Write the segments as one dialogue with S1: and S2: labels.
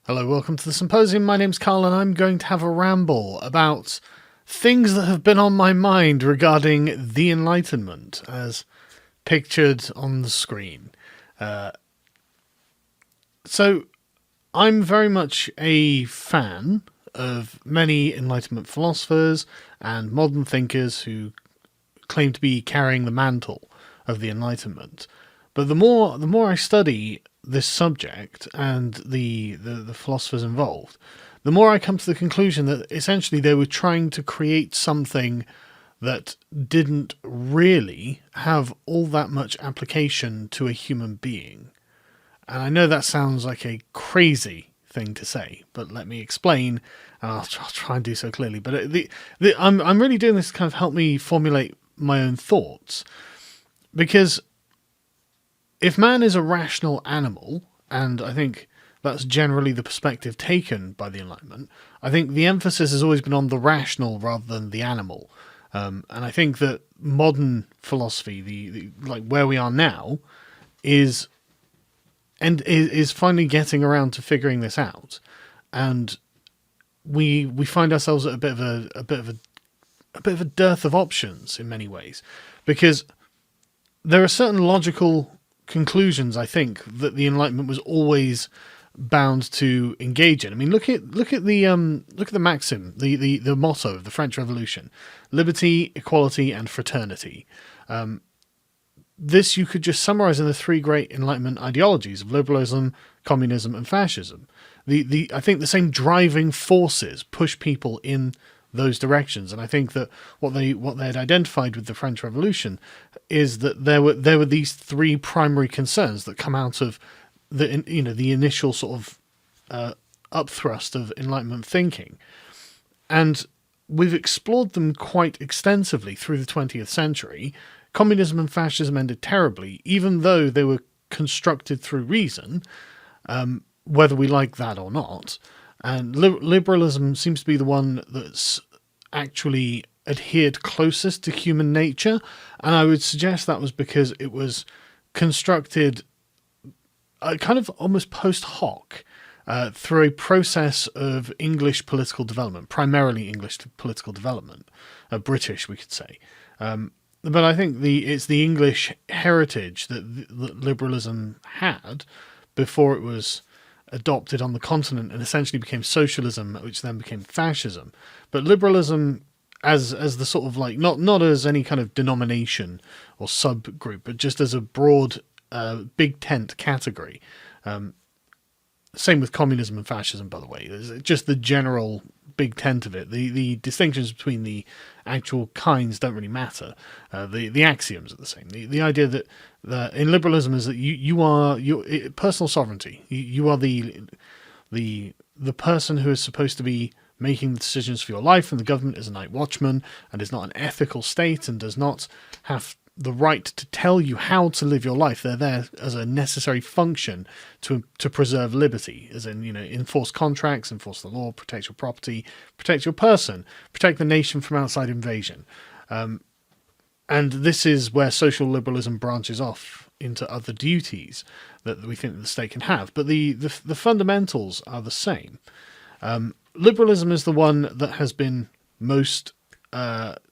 S1: Hello, welcome to the Symposium. My name's Carl, and I'm going to have a ramble about things that have been on my mind regarding the Enlightenment, as pictured on the screen. So, I'm very much a fan of many Enlightenment philosophers and modern thinkers who claim to be carrying the mantle of the Enlightenment. But the more I study this subject and the philosophers involved, the more I come to the conclusion that essentially they were trying to create something that didn't really have all that much application to a human being. And I know that sounds like a crazy thing to say, but let me explain, and I'll try and do so clearly. But I'm really doing this to kind of help me formulate my own thoughts, because if man is a rational animal, and I think that's generally the perspective taken by the Enlightenment, I think the emphasis has always been on the rational rather than the animal. And I think that modern philosophy, the like where we are now, is finally getting around to figuring this out, and we find ourselves at a bit of a dearth of options in many ways, because there are certain logical conclusions, I think, that the Enlightenment was always bound to engage in. I mean, look at the maxim, the motto of the French Revolution: liberty, equality, and fraternity. This you could just summarize in the three great Enlightenment ideologies of liberalism, communism, and fascism. I think the same driving forces push people in those directions, and I think that what they had identified with the French Revolution is that there were these three primary concerns that come out of the initial sort of upthrust of Enlightenment thinking, and we've explored them quite extensively through the 20th century. Communism and fascism ended terribly, even though they were constructed through reason, whether we like that or not. And liberalism seems to be the one that's actually adhered closest to human nature, and I would suggest that was because it was constructed kind of almost post hoc, through a process of English political development, primarily English political development, British, we could say. But I think it's the English heritage that liberalism had before it was adopted on the continent and essentially became socialism, which then became fascism. But liberalism, as the sort of like not as any kind of denomination or subgroup, but just as a broad big tent category. Same with communism and fascism, by the way. There's just the general big tent of it. The distinctions between the actual kinds don't really matter. The axioms are the same. The idea that in liberalism is that you are personal sovereignty. You are the person who is supposed to be making the decisions for your life, and the government is a night watchman and is not an ethical state and does not have the right to tell you how to live your life. They're there as a necessary function to preserve liberty, as in, enforce contracts, enforce the law, protect your property, protect your person, protect the nation from outside invasion. And this is where social liberalism branches off into other duties that we think that the state can have. But the fundamentals are the same. Liberalism is the one that has been most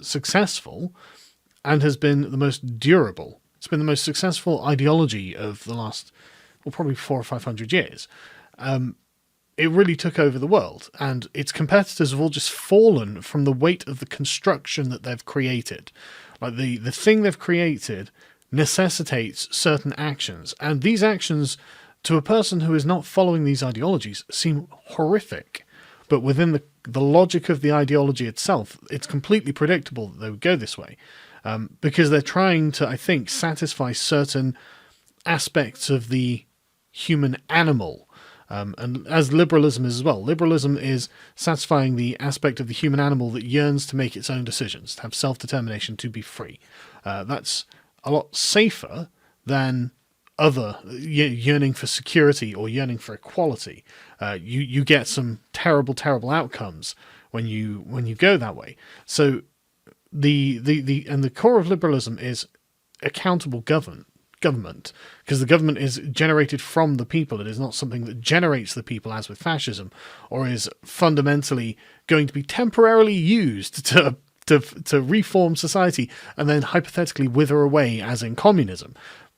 S1: successful and has been the most durable. It's been the most successful ideology of the last, probably 400 or 500 years. It really took over the world, and its competitors have all just fallen from the weight of the construction that they've created. Like the thing they've created necessitates certain actions, and these actions, to a person who is not following these ideologies, seem horrific. But within the logic of the ideology itself, it's completely predictable that they would go this way. Because they're trying to, I think, satisfy certain aspects of the human animal. And as liberalism is as well. Liberalism is satisfying the aspect of the human animal that yearns to make its own decisions, to have self-determination, to be free. That's a lot safer than other yearning for security or yearning for equality. You get some terrible, terrible outcomes when you go that way. So the core of liberalism is accountable government, government, because the government is generated from the people. It is not something that generates the people, as with fascism, or is fundamentally going to be temporarily used to reform society and then hypothetically wither away, as in communism.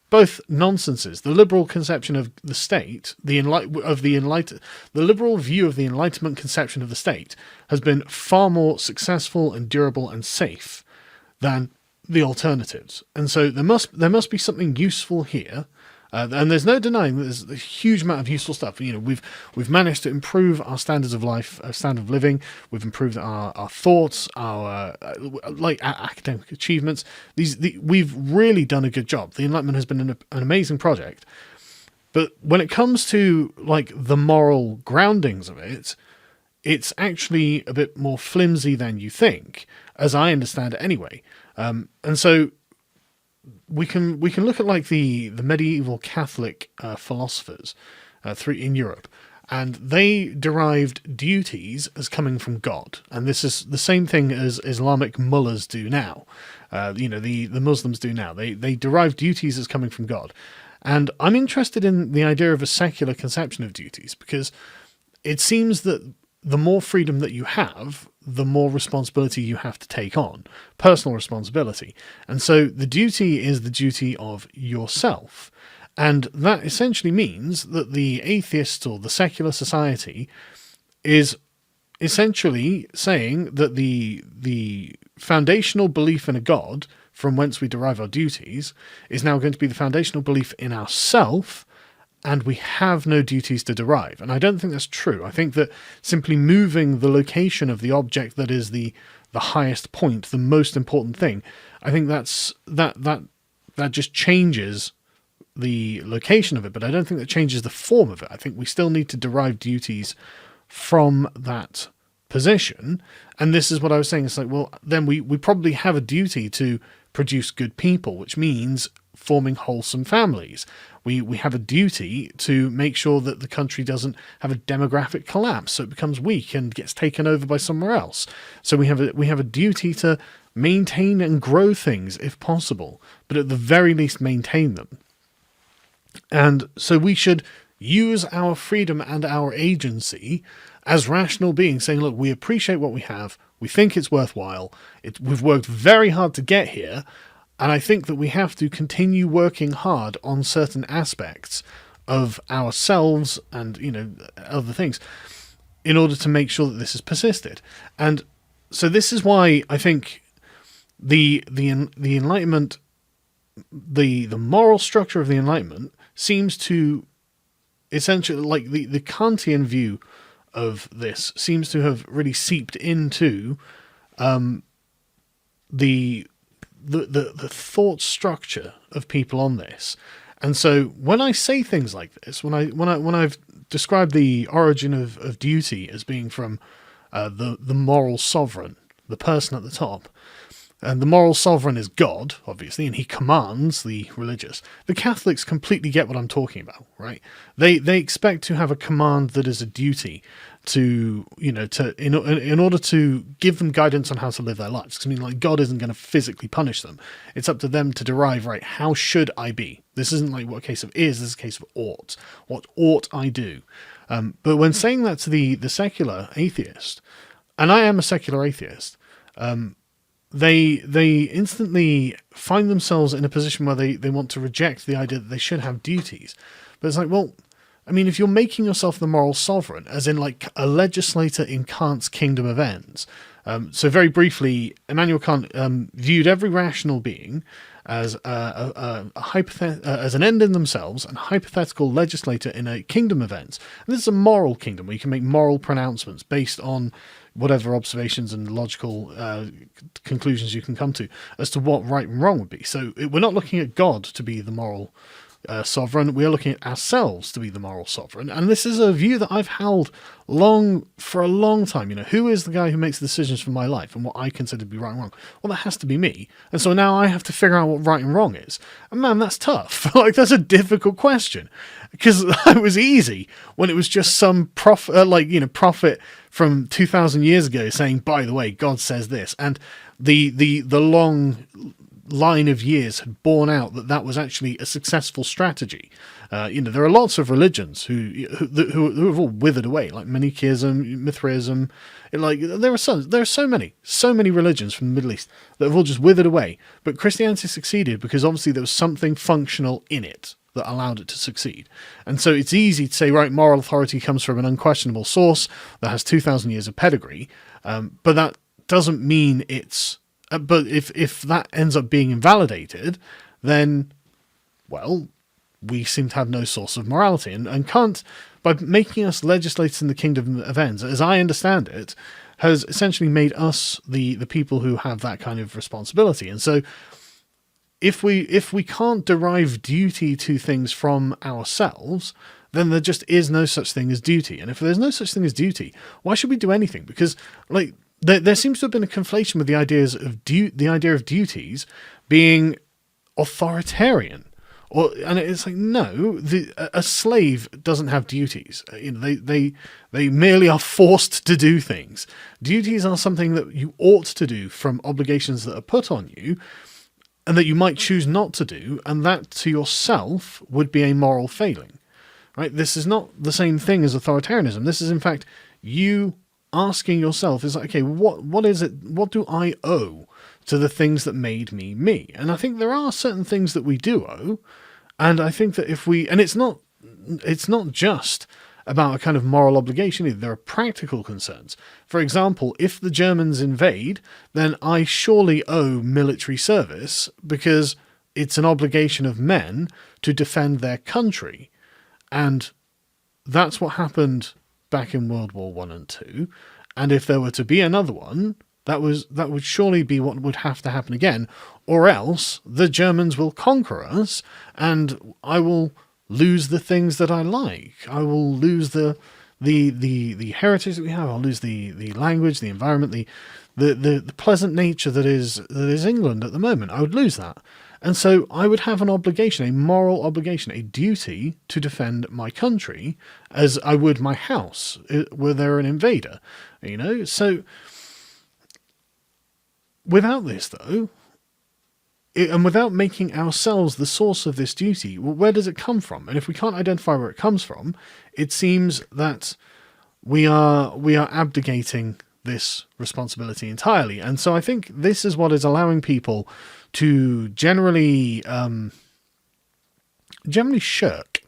S1: Both nonsenses. The liberal conception of the state, the liberal view of the Enlightenment conception of the state has been far more successful and durable and safe than the alternatives. And so there must be something useful here. And there's no denying that there's a huge amount of useful stuff. We've managed to improve our standards of life, standard of living. We've improved our thoughts, our academic achievements. We've really done a good job. The Enlightenment has been an amazing project. But when it comes to the moral groundings of it, it's actually a bit more flimsy than you think, as I understand it anyway. And so we can look at the medieval Catholic philosophers in Europe, and they derived duties as coming from God, and this is the same thing as Islamic mullahs do now. The Muslims do now. They derive duties as coming from God, and I'm interested in the idea of a secular conception of duties, because it seems that the more freedom that you have, the more responsibility you have to take on, personal responsibility. And so the duty is the duty of yourself. And that essentially means that the atheist or the secular society is essentially saying that the foundational belief in a God from whence we derive our duties is now going to be the foundational belief in ourself, and we have no duties to derive. And I don't think that's true. I think that simply moving the location of the object that is the highest point, the most important thing, I think that just changes the location of it, but I don't think that changes the form of it. I think we still need to derive duties from that position. And this is what I was saying. It's then we probably have a duty to produce good people, which means forming wholesome families. We have a duty to make sure that the country doesn't have a demographic collapse, so it becomes weak and gets taken over by somewhere else. So we have a duty to maintain and grow things if possible, but at the very least maintain them. And so we should use our freedom and our agency as rational beings, saying, look, we appreciate what we have, we think it's worthwhile, we've worked very hard to get here, and I think that we have to continue working hard on certain aspects of ourselves and, other things in order to make sure that this has persisted. And so this is why I think the Enlightenment, the moral structure of the Enlightenment seems to essentially, the Kantian view of this seems to have really seeped into the thought structure of people on this. And so when I say things like this, when I've described the origin of duty as being from the moral sovereign, the person at the top, and the moral sovereign is God, obviously, and he commands the religious. The Catholics completely get what I'm talking about, right? They expect to have a command that is a duty to, in order to give them guidance on how to live their lives. Because God isn't going to physically punish them. It's up to them to derive, right, how should I be? This isn't like what a case of is, this is a case of ought. What ought I do? But when saying that to the secular atheist, and I am a secular atheist, they instantly find themselves in a position where they want to reject the idea that they should have duties. But it's if you're making yourself the moral sovereign, as in a legislator in Kant's kingdom of ends. So very briefly, Immanuel Kant viewed every rational being as as an end in themselves and a hypothetical legislator in a kingdom of ends. And this is a moral kingdom where you can make moral pronouncements based on whatever observations and logical conclusions you can come to as to what right and wrong would be. So we're not looking at God to be the moral sovereign, we are looking at ourselves to be the moral sovereign. And this is a view that I've held for a long time. Who is the guy who makes the decisions for my life and what I consider to be right and wrong? Well, that has to be me. And so now I have to figure out what right and wrong is. And man, that's tough. That's a difficult question, because it was easy when it was just some prophet from 2,000 years ago saying, by the way, God says this. And the long line of years had borne out that that was actually a successful strategy. There are lots of religions who have all withered away, like Manichaeism, Mithraism. There are so many religions from the Middle East that have all just withered away. But Christianity succeeded because obviously there was something functional in it that allowed it to succeed. And so it's easy to say, right, moral authority comes from an unquestionable source that has 2,000 years of pedigree, but that doesn't mean it's... but if that ends up being invalidated, then, well, we seem to have no source of morality, and can't, by making us legislators in the kingdom of ends, as I understand it, has essentially made us the people who have that kind of responsibility. And so if we can't derive duty to things from ourselves, then there just is no such thing as duty. And if there's no such thing as duty, why should we do anything? Because, like, there seems to have been a conflation with the idea of duties being authoritarian, and it's like, no, a slave doesn't have duties. They merely are forced to do things. Duties are something that you ought to do from obligations that are put on you, and that you might choose not to do, and that to yourself would be a moral failing. Right? This is not the same thing as authoritarianism. This is, in fact, you asking yourself, is like, okay, what is it? What do I owe to the things that made me me? And I think there are certain things that we do owe, and I think that and it's not just about a kind of moral obligation either. There are practical concerns. For example, if the Germans invade, then I surely owe military service because it's an obligation of men to defend their country. And that's what happened back in World War I and II. And if there were to be another one, that would surely be what would have to happen again, or else the Germans will conquer us and I will lose the things that I like. I will lose the heritage that we have. I'll lose the language, the environment, the pleasant nature that is England at the moment. I would lose that. And so I would have an obligation, a moral obligation, a duty to defend my country as I would my house were there an invader, So without this, though, and without making ourselves the source of this duty, well, where does it come from? And if we can't identify where it comes from, it seems that we are abdicating this responsibility entirely. And so I think this is what is allowing people to generally shirk.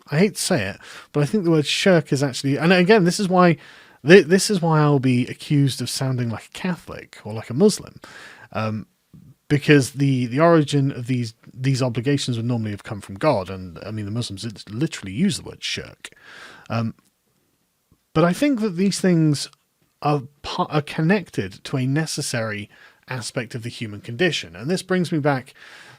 S1: I hate to say it, but I think the word shirk is actually, and again, this is why I'll be accused of sounding like a Catholic or like a Muslim, because the origin of these obligations would normally have come from God, and I mean the Muslims literally use the word shirk. But I think that these things are connected to a necessary aspect of the human condition. And this brings me back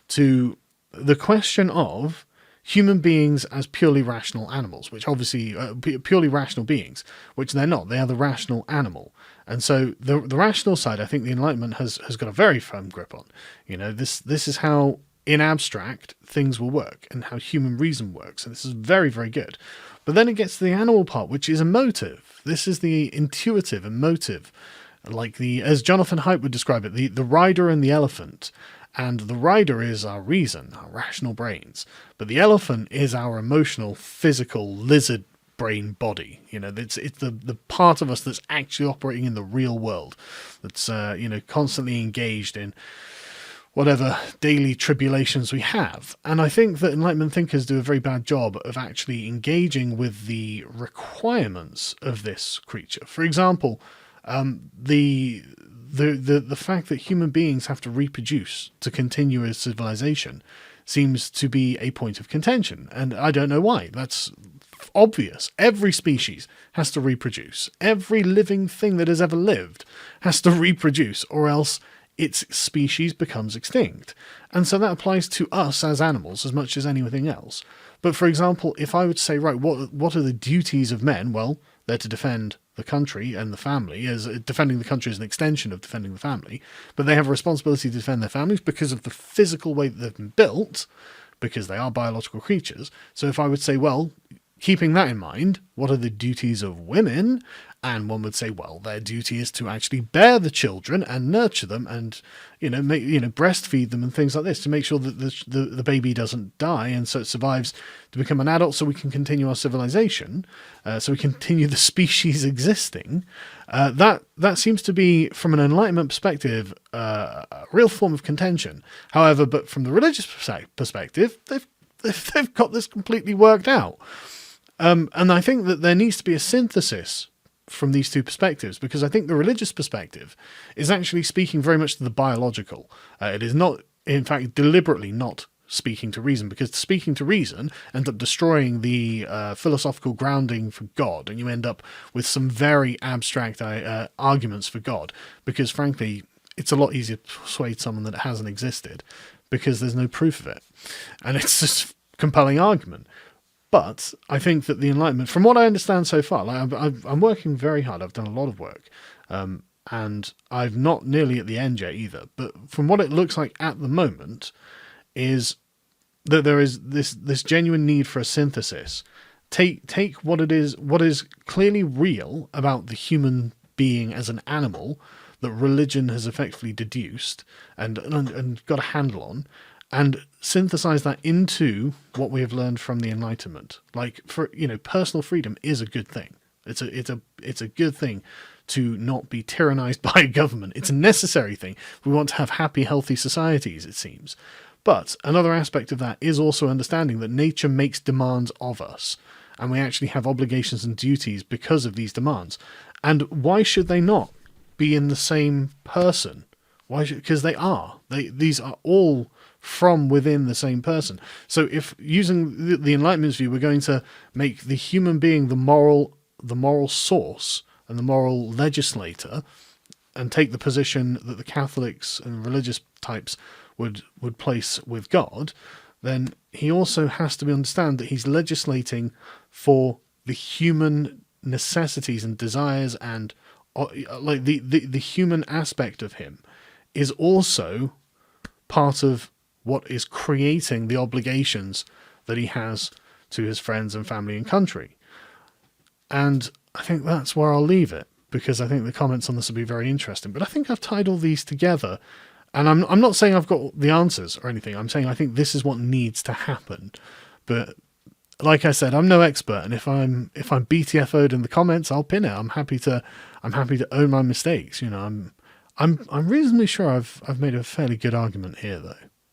S1: to the question of human beings as purely rational animals, which obviously purely rational beings, which they're not. They are the rational animal. And so the rational side, I think the Enlightenment has got a very firm grip on. This is how, in abstract, things will work and how human reason works. And this is very, very good. But then it gets to the animal part, which is emotive. This is the intuitive, emotive, like as Jonathan Haidt would describe it, the rider and the elephant. And the rider is our reason, our rational brains. But the elephant is our emotional, physical, lizard brain body. It's the part of us that's actually operating in the real world, that's constantly engaged in whatever daily tribulations we have. And I think that Enlightenment thinkers do a very bad job of actually engaging with the requirements of this creature. For example, the fact that human beings have to reproduce to continue as civilization seems to be a point of contention, and I don't know why. That's obvious. Every species has to reproduce. Every living thing that has ever lived has to reproduce, or else its species becomes extinct. And so that applies to us as animals as much as anything else. But for example, if I would say, right, what are the duties of men? Well, they're to defend the country and the family, as defending the country is an extension of defending the family, but they have a responsibility to defend their families because of the physical way that they've been built, because they are biological creatures. So if I would say, well, keeping that in mind, what are the duties of women? And one would say, well, their duty is to actually bear the children and nurture them, and breastfeed them and things like this, to make sure that the baby doesn't die, and so it survives to become an adult, so we can continue our civilization, so we continue the species existing. That seems to be, from an Enlightenment perspective, a real form of contention. However, but from the religious perspective, they've got this completely worked out. And I think that there needs to be a synthesis from these two perspectives, because I think the religious perspective is actually speaking very much to the biological. It is not, in fact, deliberately not speaking to reason, because speaking to reason ends up destroying the philosophical grounding for God, and you end up with some very abstract arguments for God, because frankly, it's a lot easier to persuade someone that it hasn't existed, because there's no proof of it, and it's just compelling argument. But I think that the Enlightenment, from what I understand so far, I'm working very hard. I've done a lot of work, and I'm not nearly at the end yet either. But from what it looks like at the moment, is that there is this genuine need for a synthesis. Take what is clearly real about the human being as an animal that religion has effectively deduced and got a handle on, and synthesize that into what we have learned from the Enlightenment. Like, for personal freedom is a good thing. It's a good thing to not be tyrannized by a government. It's a necessary thing. We want to have happy, healthy societies, it seems. But another aspect of that is also understanding that nature makes demands of us, and we actually have obligations and duties because of these demands. And why should they not be in the same person? Because they are. These are all from within the same person. So if, using the Enlightenment's view, we're going to make the human being the moral source and the moral legislator, and take the position that the Catholics and religious types would place with God, then he also has to understand that he's legislating for the human necessities and desires, and like the human aspect of him is also part of what is creating the obligations that he has to his friends and family and country. And I think that's where I'll leave it, because I think the comments on this will be very interesting. But I think I've tied all these together, and I'm not saying I've got the answers or anything. I'm saying I think this is what needs to happen. But like I said, I'm no expert, and if I'm BTFO'd in the comments, I'll pin it. I'm happy to own my mistakes. I'm reasonably sure I've made a fairly good argument here, though.